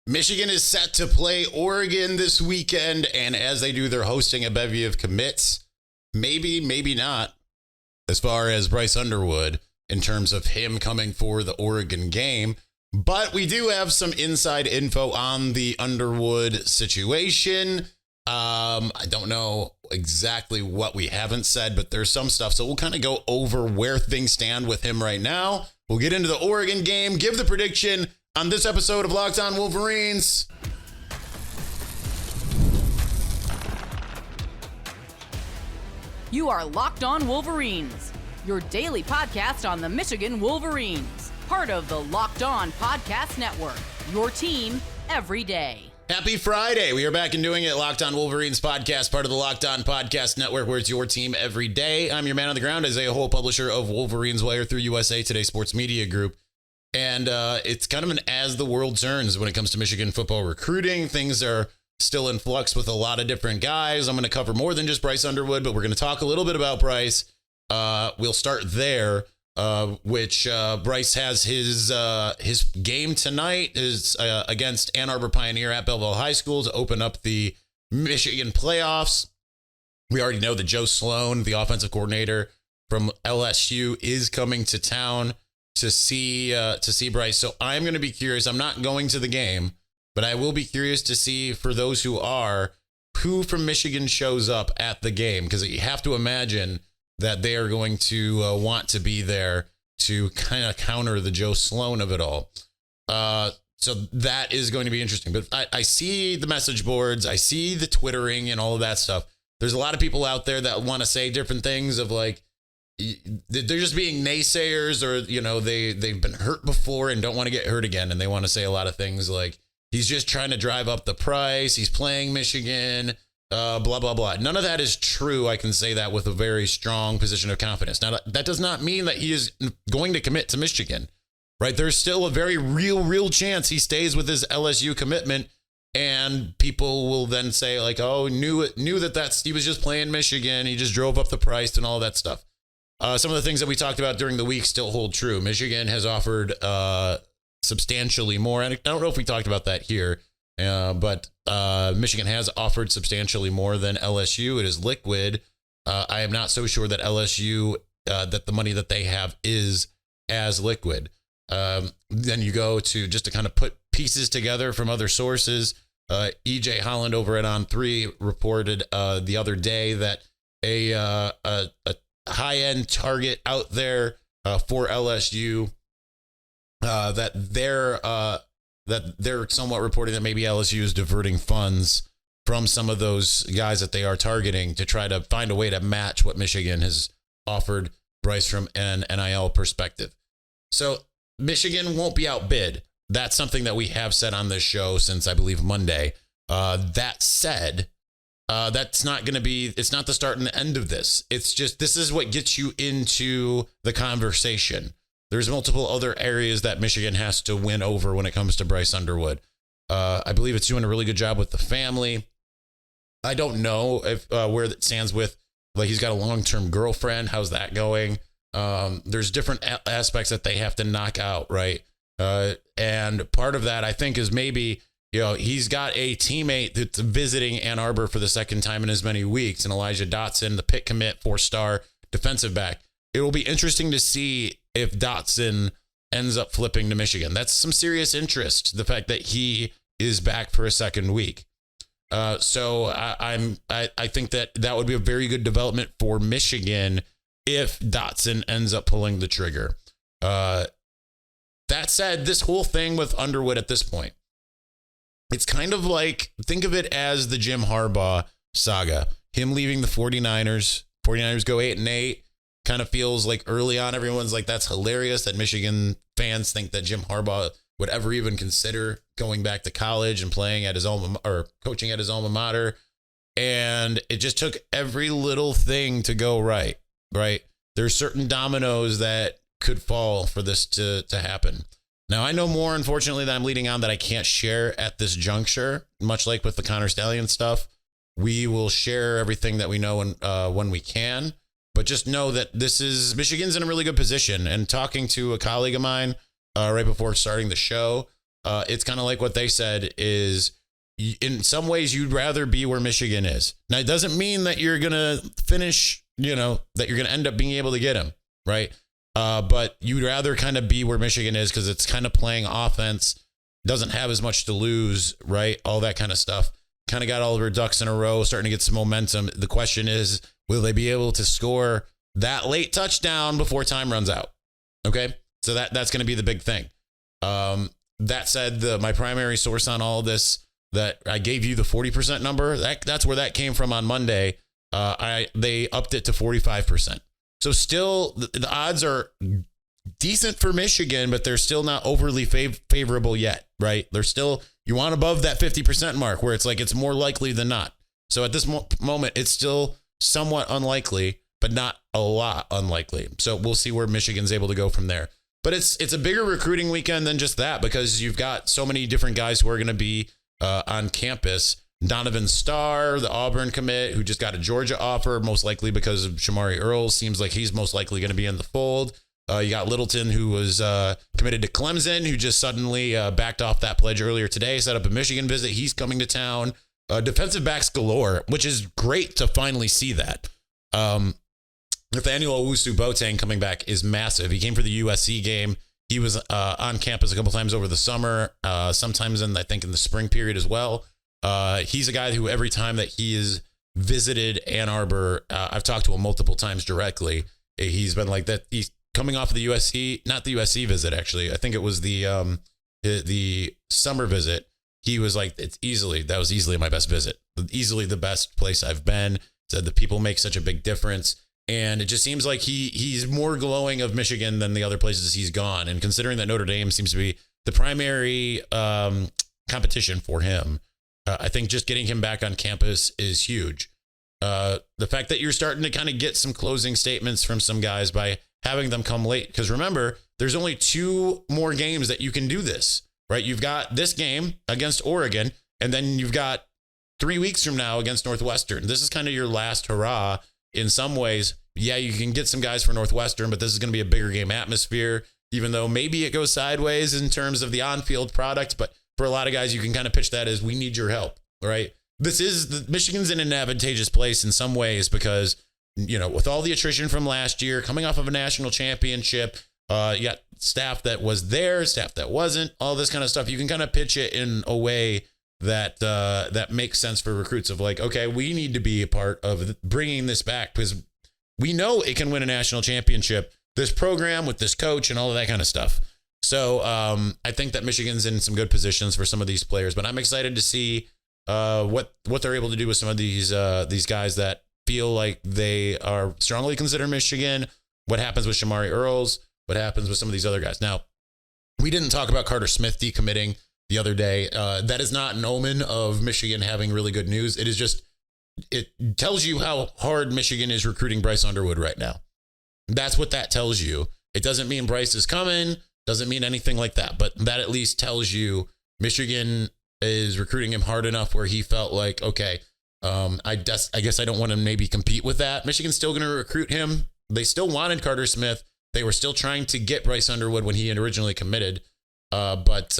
Michigan is set to play Oregon this weekend, and as they do, they're hosting a bevy of commits. Maybe, maybe not, as far as Bryce Underwood in terms of him coming for the Oregon game. But we do have some inside info on the Underwood situation. I don't know exactly what we haven't said, but there's some stuff. So we'll kind of go over where things stand with him right now. We'll get into the Oregon game, give the prediction on this episode of Locked On Wolverines. You are Locked On Wolverines, your daily podcast on the Michigan Wolverines, part of the Locked On Podcast Network, your team every day. Happy Friday. We are back and doing it. Locked On Wolverines podcast, part of the Locked On Podcast Network, where it's your team every day. I'm your man on the ground, Isaiah Hole, publisher of Wolverines Wire through USA Today Sports Media Group. And it's kind of an as the world turns when it comes to Michigan football recruiting. Things are still in flux with a lot of different guys. I'm going to cover more than just Bryce Underwood, but we're going to talk a little bit about Bryce. We'll start there, which Bryce has his game tonight is against Ann Arbor Pioneer at Belleville High School to open up the Michigan playoffs. We already know that Joe Sloan, the offensive coordinator from LSU, is coming to town to see Bryce. So I'm going to be curious. I'm not going to the game, but I will be curious to see, for those who are, who from Michigan shows up at the game, because you have to imagine that they are going to want to be there to kind of counter the Joe Sloan of it all. So that is going to be interesting. But I see the message boards. I see the Twittering and all of that stuff. There's a lot of people out there that want to say different things of like, they're just being naysayers, or, you know, they've been hurt before and don't want to get hurt again. And they want to say a lot of things like, he's just trying to drive up the price. He's playing Michigan, blah, blah, blah. None of that is true. I can say that with a very strong position of confidence. Now, that does not mean that he is going to commit to Michigan, right? There's still a very real chance he stays with his LSU commitment. And people will then say like, oh, knew that he was just playing Michigan. He just drove up the price and all that stuff. Some of the things that we talked about during the week still hold true. Michigan has offered substantially more. And I don't know if we talked about that here, but Michigan has offered substantially more than LSU. It is liquid. I am not so sure that LSU, that the money that they have is as liquid. Then you go to just to kind of put pieces together from other sources. EJ Holland over at On3 reported the other day that a high-end target out there for LSU, that they're somewhat reporting that maybe LSU is diverting funds from some of those guys that they are targeting to try to find a way to match what Michigan has offered Bryce from an NIL perspective. So Michigan won't be outbid. That's something that we have said on this show since, I believe, Monday. That said, that's not going to be, it's not the start and the end of this. It's just, this is what gets you into the conversation. There's multiple other areas that Michigan has to win over when it comes to Bryce Underwood. I believe it's doing a really good job with the family. I don't know if where that stands with, like, he's got a long-term girlfriend. How's that going? There's different aspects that they have to knock out, right? And part of that, I think, is maybe, you know, he's got a teammate that's visiting Ann Arbor for the second time in as many weeks, and Elijah Dotson, the Pitt commit, 4-star defensive back. It will be interesting to see if Dotson ends up flipping to Michigan. That's some serious interest, the fact that he is back for a second week. So I think that would be a very good development for Michigan if Dotson ends up pulling the trigger. That said, this whole thing with Underwood at this point, it's kind of like, think of it as the Jim Harbaugh saga. Him leaving the 49ers. 49ers go 8-8. Kind of feels like early on, everyone's like, that's hilarious that Michigan fans think that Jim Harbaugh would ever even consider going back to college and playing at his coaching at his alma mater. And it just took every little thing to go right? There's certain dominoes that could fall for this to happen. Now, I know more, unfortunately, that I'm leading on that I can't share at this juncture, much like with the Connor Stallion stuff. We will share everything that we know when we can. But just know that Michigan's in a really good position. And talking to a colleague of mine right before starting the show, it's kind of like what they said is in some ways you'd rather be where Michigan is. Now, it doesn't mean that you're going to finish, that you're going to end up being able to get him, right? But you'd rather kind of be where Michigan is because it's kind of playing offense, doesn't have as much to lose, right? All that kind of stuff. Kind of got all of their ducks in a row, starting to get some momentum. The question is, will they be able to score that late touchdown before time runs out? Okay, so that's going to be the big thing. That said, my primary source on all of this, that I gave you the 40% number, that's where that came from on Monday. They upped it to 45%. So still, the odds are decent for Michigan, but they're still not overly favorable yet, right? They're still, you want above that 50% mark where it's like it's more likely than not. So at this moment, it's still somewhat unlikely, but not a lot unlikely. So we'll see where Michigan's able to go from there. But it's a bigger recruiting weekend than just that because you've got so many different guys who are going to be on campus. Donovan Starr, the Auburn commit, who just got a Georgia offer, most likely because of Shamari Earls. Seems like he's most likely going to be in the fold. You got Littleton, who was committed to Clemson, who just suddenly backed off that pledge earlier today, set up a Michigan visit. He's coming to town. Defensive backs galore, which is great to finally see that. Nathaniel Owusu-Boateng coming back is massive. He came for the USC game. He was on campus a couple times over the summer, sometimes I think in the spring period as well. He's a guy who every time that he has visited Ann Arbor, I've talked to him multiple times directly. He's been like that. He's coming off of the USC, not the USC visit, actually. I think it was the summer visit. He was like, that was easily my best visit. Easily the best place I've been. Said the people make such a big difference. And it just seems like he's more glowing of Michigan than the other places he's gone. And considering that Notre Dame seems to be the primary competition for him, I think just getting him back on campus is huge. The fact that you're starting to kind of get some closing statements from some guys by having them come late. Because remember, there's only 2 more games that you can do this, right? You've got this game against Oregon, and then you've got 3 weeks from now against Northwestern. This is kind of your last hurrah in some ways. Yeah, you can get some guys for Northwestern, but this is going to be a bigger game atmosphere, even though maybe it goes sideways in terms of the on-field product. But for a lot of guys, you can kind of pitch that as we need your help, right? Michigan's in an advantageous place in some ways because, with all the attrition from last year, coming off of a national championship, you got staff that was there, staff that wasn't, all this kind of stuff. You can kind of pitch it in a way that makes sense for recruits of like, okay, we need to be a part of bringing this back because we know it can win a national championship, this program with this coach and all of that kind of stuff. So I think that Michigan's in some good positions for some of these players, but I'm excited to see what they're able to do with some of these guys that feel like they are strongly consider Michigan, what happens with Shamari Earls, what happens with some of these other guys. Now, we didn't talk about Carter Smith decommitting the other day. That is not an omen of Michigan having really good news. It is just, it tells you how hard Michigan is recruiting Bryce Underwood right now. That's what that tells you. It doesn't mean Bryce is coming, doesn't mean anything like that, but that at least tells you Michigan is recruiting him hard enough where he felt like, okay, I guess I don't want to maybe compete with that. Michigan's still going to recruit him. They still wanted Carter Smith. They were still trying to get Bryce Underwood when he had originally committed. But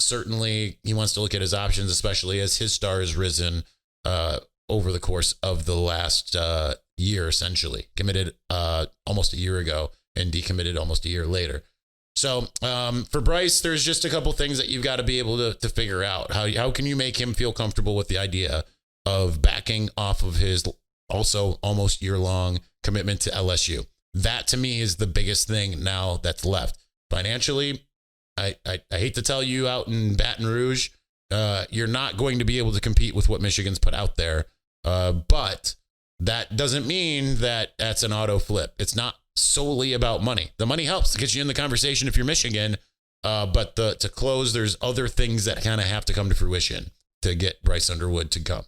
certainly he wants to look at his options, especially as his star has risen over the course of the last year, essentially. Committed almost a year ago and decommitted almost a year later. So for Bryce, there's just a couple things that you've got to be able to figure out. How can you make him feel comfortable with the idea of backing off of his also almost year-long commitment to LSU? That, to me, is the biggest thing now that's left. Financially, I hate to tell you out in Baton Rouge, you're not going to be able to compete with what Michigan's put out there. But that doesn't mean that that's an auto flip. It's not solely about money. The money helps to get you in the conversation if you're Michigan. But to close, there's other things that kind of have to come to fruition to get Bryce Underwood to come.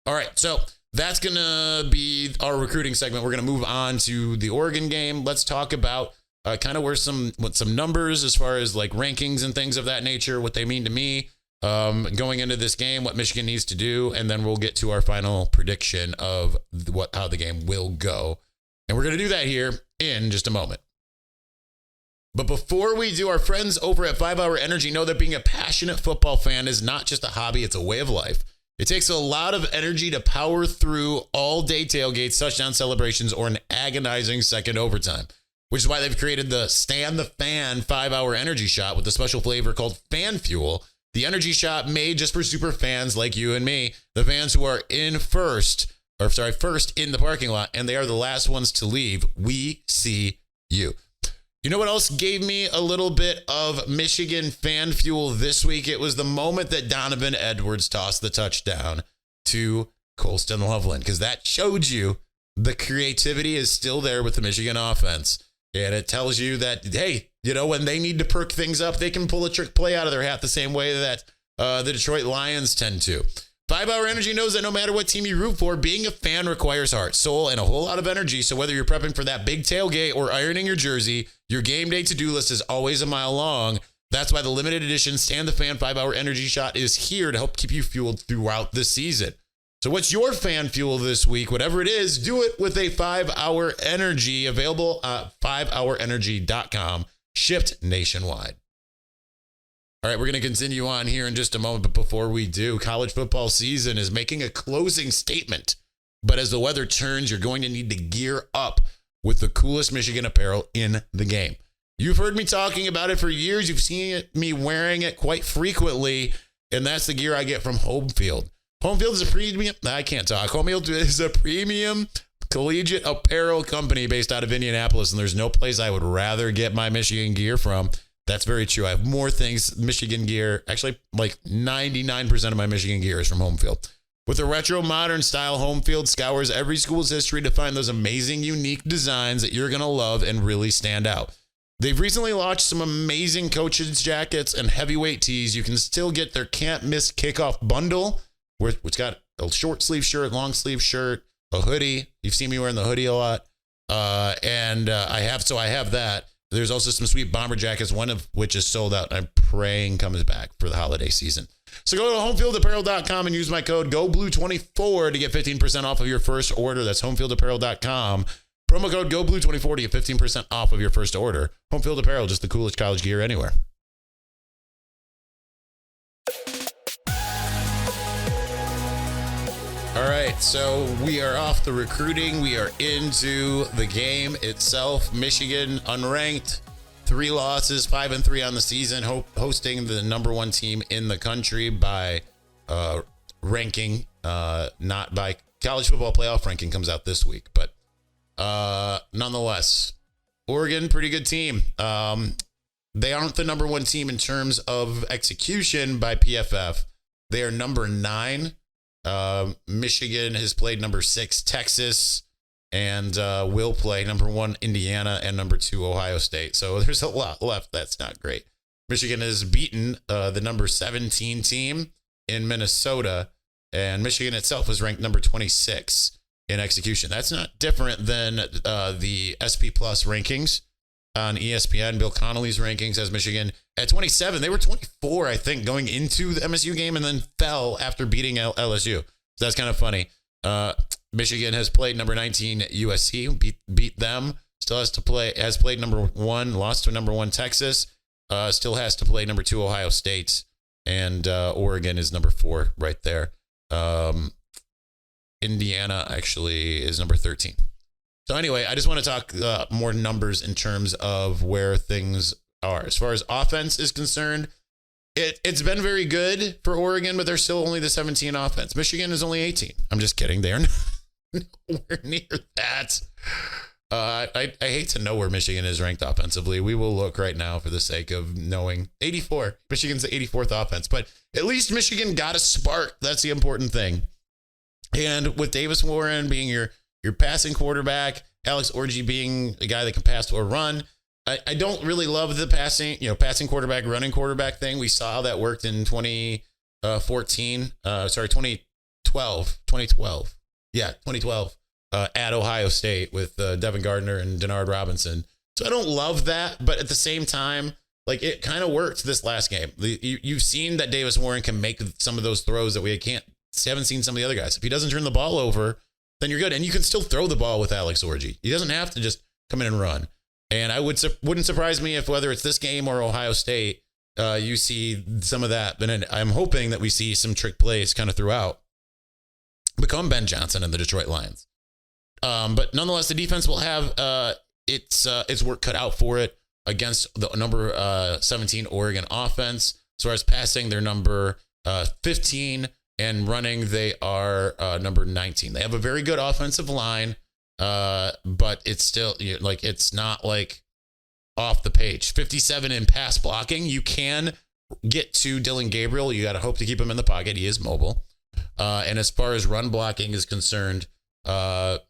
All right, so that's going to be our recruiting segment. We're going to move on to the Oregon game. Let's talk about kind of what some numbers as far as like rankings and things of that nature, what they mean to me going into this game, what Michigan needs to do, and then we'll get to our final prediction of how the game will go. And we're going to do that here in just a moment. But before we do, our friends over at 5 Hour Energy know that being a passionate football fan is not just a hobby, it's a way of life. It takes a lot of energy to power through all-day tailgates, touchdown celebrations, or an agonizing second overtime, which is why they've created the Stand the Fan 5 Hour Energy Shot with a special flavor called Fan Fuel. The energy shot made just for super fans like you and me, the fans who are first in the parking lot, and they are the last ones to leave. We see you. You know what else gave me a little bit of Michigan fan fuel this week? It was the moment that Donovan Edwards tossed the touchdown to Colston Loveland, because that showed you the creativity is still there with the Michigan offense. And it tells you that, hey, you know, when they need to perk things up, they can pull a trick play out of their hat the same way that the Detroit Lions tend to. 5 Hour Energy knows that no matter what team you root for, being a fan requires heart, soul, and a whole lot of energy. So whether you're prepping for that big tailgate or ironing your jersey, your game day to-do list is always a mile long. That's why the limited edition Stand the Fan 5 Hour Energy Shot is here to help keep you fueled throughout the season. So what's your fan fuel this week? Whatever it is, do it with a 5 Hour Energy, available at 5hourenergy.com, shipped nationwide. All right, we're going to continue on here in just a moment, but before we do, college football season is making a closing statement. But as the weather turns, you're going to need to gear up with the coolest Michigan apparel in the game. You've heard me talking about it for years. You've seen me wearing it quite frequently, and that's the gear I get from Home Field. Home Field is a premium. I can't talk. Home Field is a premium collegiate apparel company based out of Indianapolis, and there's no place I would rather get my Michigan gear from. That's very true. I have more things, Michigan gear. Actually, like 99% of my Michigan gear is from Home Field. With a retro modern style, Home Field scours every school's history to find those amazing, unique designs that you're going to love and really stand out. They've recently launched some amazing coaches jackets and heavyweight tees. You can still get their can't miss kickoff bundle, which got a short sleeve shirt, long sleeve shirt, a hoodie. You've seen me wearing the hoodie a lot. And I have that. There's also some sweet bomber jackets, one of which is sold out, and I'm praying comes back for the holiday season. So go to homefieldapparel.com and use my code GOBLUE24 to get 15% off of your first order. That's homefieldapparel.com. Promo code GOBLUE24 to get 15% off of your first order. Home Field Apparel, just the coolest college gear anywhere. All right, so we are off the recruiting. We are into the game itself. Michigan unranked, 3 losses, 5-3 on the season, hosting the number 1 team in the country by ranking, not by college football playoff ranking comes out this week. But nonetheless, Oregon, pretty good team. They aren't the number 1 team in terms of execution by PFF. They are number 9. Michigan has played number 6 Texas, and will play number 1 Indiana and number 2 Ohio State. So there's a lot left. That's not great. Michigan has beaten the number 17 team in Minnesota, and Michigan itself was ranked number 26 in execution. That's not different than the SP Plus rankings on ESPN. Bill Connolly's rankings has Michigan at 27. They were 24, I think, going into the MSU game, and then fell after beating LSU. So that's kind of funny. Michigan has played number 19 USC, beat them. Still has played number 1, lost to number 1 Texas. Still has to play number 2 Ohio State, and Oregon is number 4 right there. Indiana actually is number 13. So anyway, I just want to talk more numbers in terms of where things are. As far as offense is concerned, it's been very good for Oregon, but they're still only the 17 offense. Michigan is only 18. I'm just kidding. They are nowhere near that. I hate to know where Michigan is ranked offensively. We will look right now for the sake of knowing. 84. Michigan's the 84th offense, but at least Michigan got a spark. That's the important thing. And with Davis Warren being your passing quarterback, Alex Orji being a guy that can pass or run, I don't really love the passing quarterback, running quarterback thing. We saw how that worked in 2012. Yeah, 2012 at Ohio State with Devin Gardner and Denard Robinson. So I don't love that, but at the same time, like, it kind of worked this last game. You've seen that Davis Warren can make some of those throws that we haven't seen some of the other guys. If he doesn't turn the ball over, then you're good. And you can still throw the ball with Alex Orji. He doesn't have to just come in and run. And wouldn't surprise me if whether it's this game or Ohio State, you see some of that. But I'm hoping that we see some trick plays kind of throughout become Ben Johnson and the Detroit Lions. But nonetheless, the defense will have its work cut out for it against the number 17 Oregon offense. As far as passing, they're number 15, and running, they are number 19. They have a very good offensive line, but it's still it's not like off the page. 57 in pass blocking. You can get to Dylan Gabriel. You got to hope to keep him in the pocket. He is mobile. And as far as run blocking is concerned,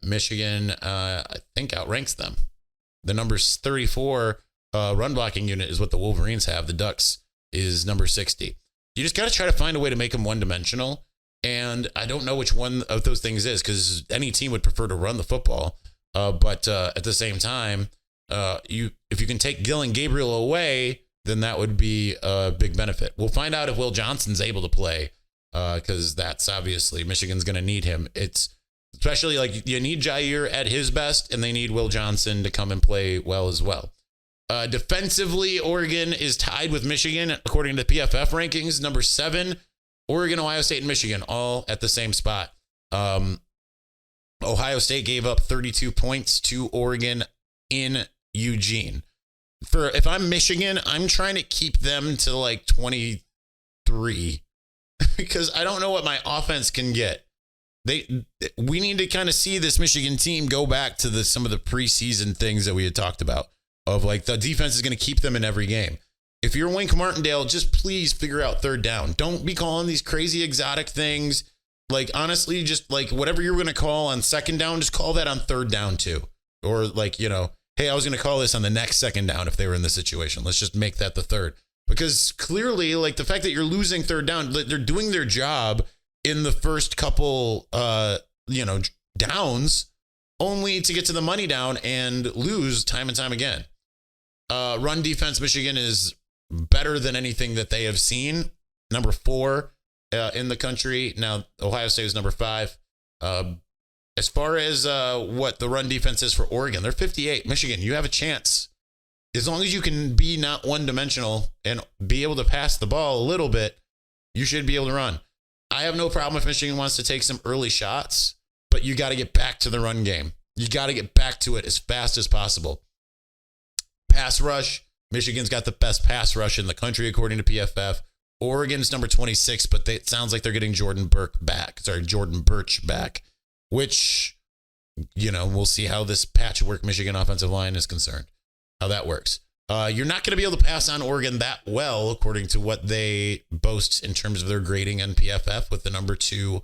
Michigan, I think, outranks them. The number 34 run blocking unit is what the Wolverines have. The Ducks is number 60. You just got to try to find a way to make them one-dimensional. And I don't know which one of those things is, because any team would prefer to run the football. But at the same time, if you can take Dylan Gabriel away, then that would be a big benefit. We'll find out if Will Johnson's able to play, because that's obviously Michigan's going to need him. It's especially like you need Jair at his best, and they need Will Johnson to come and play well as well. Defensively, Oregon is tied with Michigan according to the PFF rankings. Number 7, Oregon, Ohio State, and Michigan all at the same spot. Ohio State gave up 32 points to Oregon in Eugene. If I'm Michigan, I'm trying to keep them to like 23 because I don't know what my offense can get. We need to kind of see this Michigan team go back to some of the preseason things that we had talked about, of like the defense is going to keep them in every game. If you're Wink Martindale, just please figure out third down. Don't be calling these crazy exotic things. Like, honestly, just like whatever you're going to call on second down, just call that on third down too. Or like, hey, I was going to call this on the next second down if they were in this situation. Let's just make that the third. Because clearly, like, the fact that you're losing third down, they're doing their job in the first couple, downs, only to get to the money down and lose time and time again. Run defense, Michigan is better than anything that they have seen. Number 4 in the country. Now, Ohio State is number 5. As far as what the run defense is for Oregon, they're 58. Michigan, you have a chance. As long as you can be not one-dimensional and be able to pass the ball a little bit, you should be able to run. I have no problem if Michigan wants to take some early shots, but you got to get back to the run game. You got to get back to it as fast as possible. Pass rush, Michigan's got the best pass rush in the country, according to PFF. Oregon's number 26, but it sounds like they're getting Jordan Birch back, which, we'll see how this patchwork Michigan offensive line is concerned, how that works. You're not going to be able to pass on Oregon that well, according to what they boast in terms of their grading on PFF, with the number 2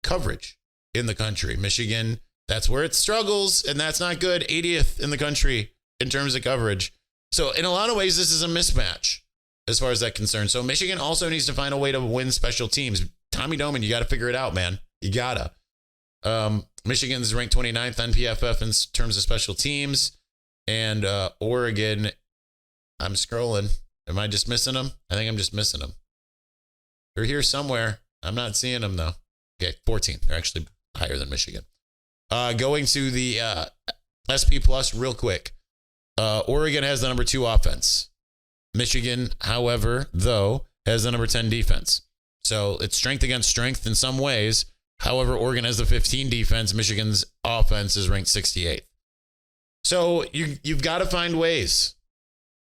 coverage in the country. Michigan, that's where it struggles, and that's not good. 80th in the country in terms of coverage. So in a lot of ways, this is a mismatch as far as that concerns. So Michigan also needs to find a way to win special teams. Tommy Doman, you got to figure it out, man. You got to. Michigan's ranked 29th on PFF in terms of special teams. And Oregon, I'm scrolling. Am I just missing them? I think I'm just missing them. They're here somewhere. I'm not seeing them, though. Okay, 14th. They're actually higher than Michigan. Going to the SP Plus real quick. Oregon has the number 2 offense. Michigan, however, though, has the number 10 defense. So it's strength against strength in some ways. However, Oregon has the 15 defense. Michigan's offense is ranked 68th. So you've got to find ways.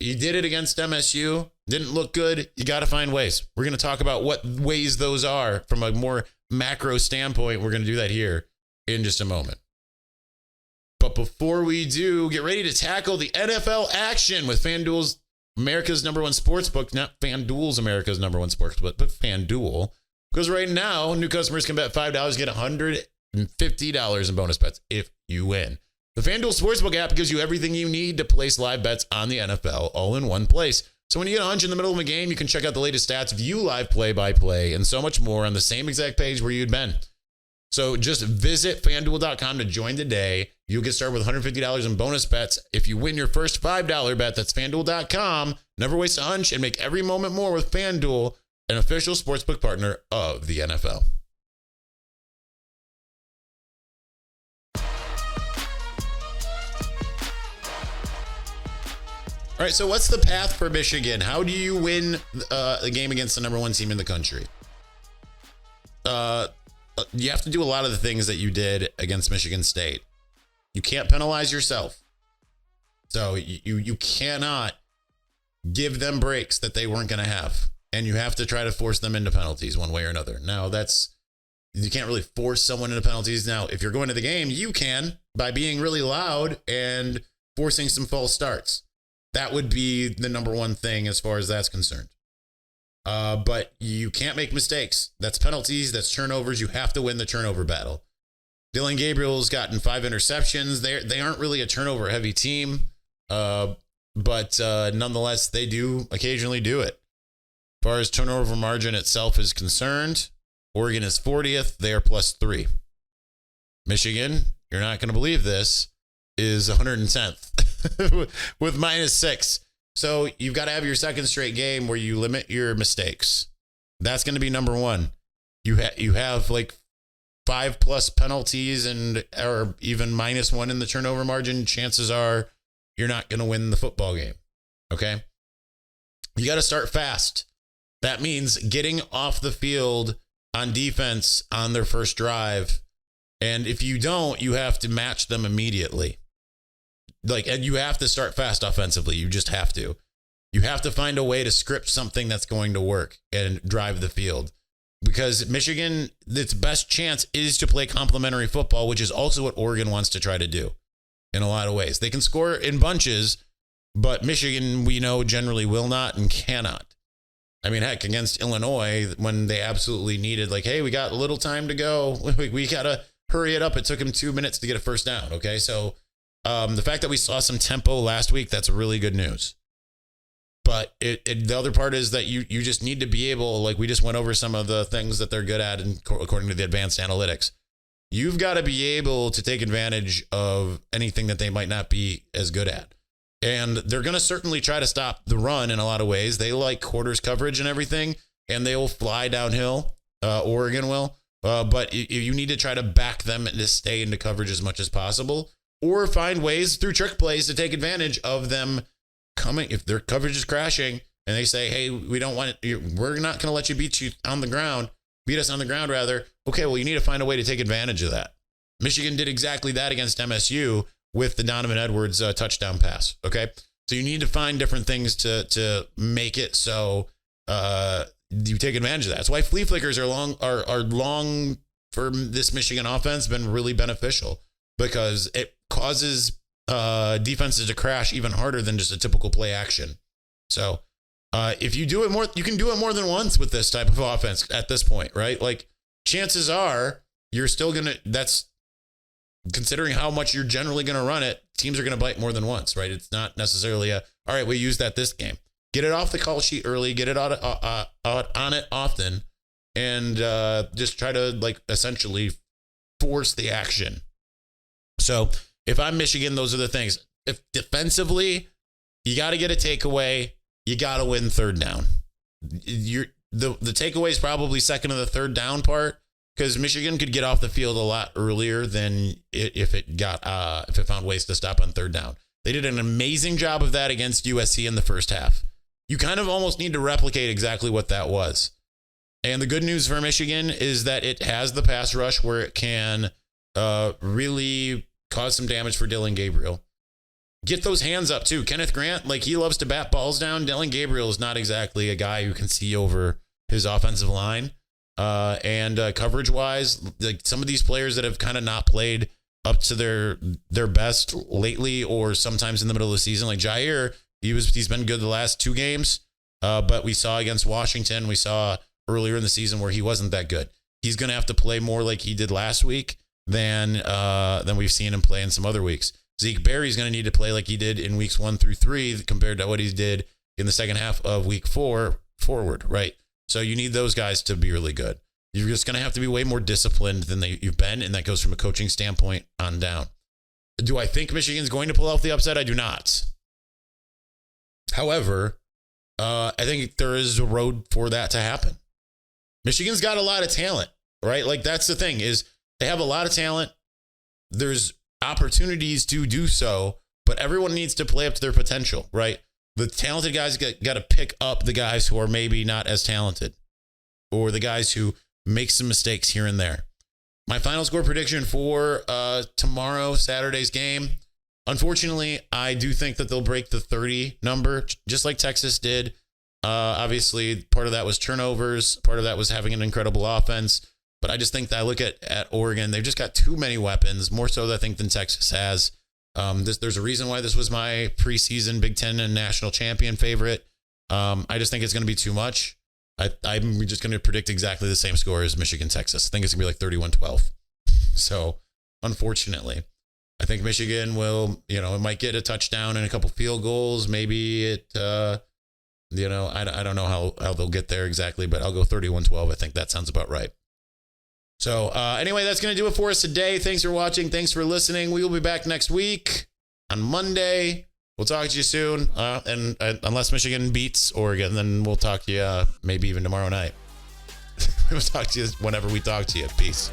You did it against MSU. Didn't look good. You got to find ways. We're going to talk about what ways those are from a more macro standpoint. We're going to do that here in just a moment. But before we do, get ready to tackle the NFL action with FanDuel's America's number 1 sportsbook. Not FanDuel's America's number 1 sportsbook, but FanDuel. Because right now, new customers can bet $5, get $150 in bonus bets if you win. The FanDuel Sportsbook app gives you everything you need to place live bets on the NFL all in one place. So when you get a hunch in the middle of a game, you can check out the latest stats, view live play-by-play, and so much more on the same exact page where you'd been. So just visit FanDuel.com to join today. You'll get started with $150 in bonus bets if you win your first $5 bet. That's FanDuel.com. Never waste a hunch and make every moment more with FanDuel, an official sportsbook partner of the NFL. All right, so what's the path for Michigan? How do you win a game against the number one team in the country? You have to do a lot of the things that you did against Michigan State. You can't penalize yourself. So you cannot give them breaks that they weren't going to have. And you have to try to force them into penalties one way or another. Now, you can't really force someone into penalties. Now, if you're going to the game, you can by being really loud and forcing some false starts. That would be the number one thing as far as that's concerned. But you can't make mistakes. That's penalties. That's turnovers. You have to win the turnover battle. Dylan Gabriel's gotten 5 interceptions. They aren't really a turnover heavy team. But nonetheless, they do occasionally do it. As far as turnover margin itself is concerned, Oregon is 40th. They are +3. Michigan, you're not going to believe this, is 110th with -6. So you've got to have your second straight game where you limit your mistakes. That's going to be number one. You have like 5+ penalties or even -1 in the turnover margin. Chances are you're not going to win the football game. Okay. You got to start fast. That means getting off the field on defense on their first drive. And if you don't, you have to match them immediately. And you have to start fast offensively. You just have to. You have to find a way to script something that's going to work and drive the field. Because Michigan, its best chance is to play complementary football, which is also what Oregon wants to try to do in a lot of ways. They can score in bunches, but Michigan, we know, generally will not and cannot. I mean, heck, against Illinois, when they absolutely needed, hey, we got a little time to go. We got to hurry it up. It took them 2 minutes to get a first down. Okay, so the fact that we saw some tempo last week, that's really good news. But the other part is that you just need to be able, we just went over some of the things that they're good at, and according to the advanced analytics, you've got to be able to take advantage of anything that they might not be as good at. And they're going to certainly try to stop the run in a lot of ways. They like quarters coverage and everything, and they will fly downhill. Oregon will. But you need to try to back them and to stay into coverage as much as possible, or find ways through trick plays to take advantage of them coming. If their coverage is crashing and they say, hey, we don't want it, we're not going to let you beat us on the ground. Okay, well, you need to find a way to take advantage of that. Michigan did exactly that against MSU with the Donovan Edwards touchdown pass. Okay, so you need to find different things to make it so you take advantage of that. That's why flea flickers are long for this Michigan offense, been really beneficial, because it causes defenses to crash even harder than just a typical play action. So if you do it more, you can do it more than once with this type of offense at this point, right? Chances are you're still that's considering how much you're generally going to run it, teams are going to bite more than once, right? It's not necessarily all right, we use that this game. Get it off the call sheet early, get it on it often, and just try to essentially force the action. So if I'm Michigan, those are the things. If defensively, you got to get a takeaway, you got to win third down. The takeaway is probably second to the third down part, because Michigan could get off the field a lot earlier than if it found ways to stop on third down. They did an amazing job of that against USC in the first half. You kind of almost need to replicate exactly what that was. And the good news for Michigan is that it has the pass rush where it can really cause some damage for Dylan Gabriel. Get those hands up too. Kenneth Grant, he loves to bat balls down. Dylan Gabriel is not exactly a guy who can see over his offensive line. And coverage wise, some of these players that have kind of not played up to their best lately, or sometimes in the middle of the season, like Jair, he's been good the last 2 games. But we saw against Washington, we saw earlier in the season where he wasn't that good. He's going to have to play more like he did last week than we've seen him play in some other weeks. Zeke Berry's going to need to play like he did in weeks 1 through 3 compared to what he did in the second half of week 4 forward, right? So you need those guys to be really good. You're just going to have to be way more disciplined than you've been, and that goes from a coaching standpoint on down. Do I think Michigan's going to pull off the upset? I do not. However, I think there is a road for that to happen. Michigan's got a lot of talent, right? That's the thing, is they have a lot of talent. There's opportunities to do so, but everyone needs to play up to their potential, right? The talented guys got to pick up the guys who are maybe not as talented, or the guys who make some mistakes here and there. My final score prediction for tomorrow, Saturday's game. Unfortunately, I do think that they'll break the 30 number, just like Texas did. Obviously, part of that was turnovers. Part of that was having an incredible offense. But I just think that I look at Oregon, they've just got too many weapons, more so, I think, than Texas has. There's a reason why this was my preseason Big Ten and national champion favorite. I just think it's going to be too much. I'm just going to predict exactly the same score as Michigan, Texas. I think it's going to be like 31-12. So, unfortunately, I think Michigan will, it might get a touchdown and a couple field goals. Maybe it, I don't know how they'll get there exactly, but I'll go 31-12. I think that sounds about right. So anyway, that's going to do it for us today. Thanks for watching. Thanks for listening. We will be back next week on Monday. We'll talk to you soon. And unless Michigan beats Oregon, then we'll talk to you maybe even tomorrow night. We'll talk to you whenever we talk to you. Peace.